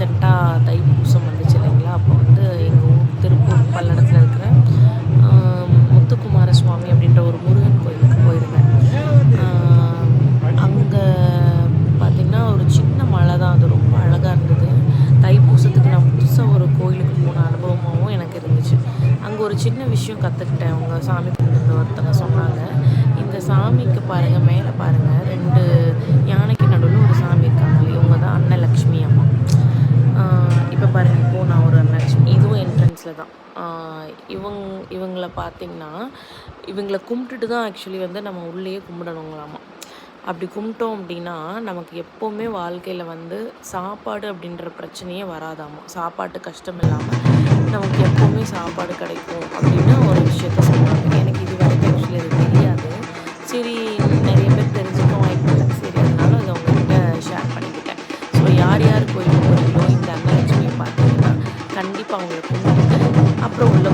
ரீசெண்டாக தைப்பூசம் வந்துச்சு இல்லைங்களா? அப்போ வந்து எங்கள் ஊர் திருப்பூர் பல்லடத்தில் இருக்கிற முத்துக்குமார சுவாமி அப்படின்ற ஒரு முருகன் கோயிலுக்கு போயிருந்தேன். அங்கே பார்த்திங்கன்னா ஒரு சின்ன மலை தான், அது ரொம்ப அழகாக இருந்தது. தைப்பூசத்துக்கு நான் புதுசாக ஒரு கோயிலுக்கு போன அனுபவமாகவும் எனக்கு இருந்துச்சு. அங்கே ஒரு சின்ன விஷயம் கற்றுக்கிட்டேன். அவங்க சாமி கும்பிட்டு ஒருத்தவங்க சொன்னாங்க, இந்த சாமிக்கு பாருங்கள், மேலே பாருங்கள், 2 யானைக்கு நடுவில் ஒரு சாமி இருக்காங்க. இவங்க தான் அன்னலக்ஷ்மி அம்மா. இப்போ பாருங்கள், இப்போது நான் ஒரு அன்னலக்ஷ்மி, இதுவும் என்ட்ரன்ஸில் தான். இவங்கள பார்த்திங்கன்னா, இவங்கள கும்பிட்டுட்டு தான் ஆக்சுவலி வந்து நம்ம உள்ளேயே கும்பிடணுங்களாமா. அப்படி கும்பிட்டோம் அப்படின்னா நமக்கு எப்போவுமே வாழ்க்கையில் வந்து சாப்பாடு அப்படின்ற பிரச்சனையே வராதாமா. சாப்பாட்டு கஷ்டம் இல்லாமல் நமக்கு எப்போவுமே சாப்பாடு கிடைக்கும் அப்படின்னு ஒரு விஷயத்த சொல்கிறாங்க. எனக்கு இது வரைக்கும் ஆக்சுவலி அது தெரியாது. சரி, நிறைய பேர் தெரிஞ்சுக்க வாய்ப்பு இல்லை. சரி, அதனால அதை உங்ககிட்ட ஷேர் பண்ணிக்கிட்டேன். ஸோ யார் யார் கோயிலுக்கு போகிறீங்களோ இந்த அன்னலட்சுமியை பார்த்தீங்கன்னா கண்டிப்பாக அவங்களை கும்பிட்டு அப்புறம் உள்ள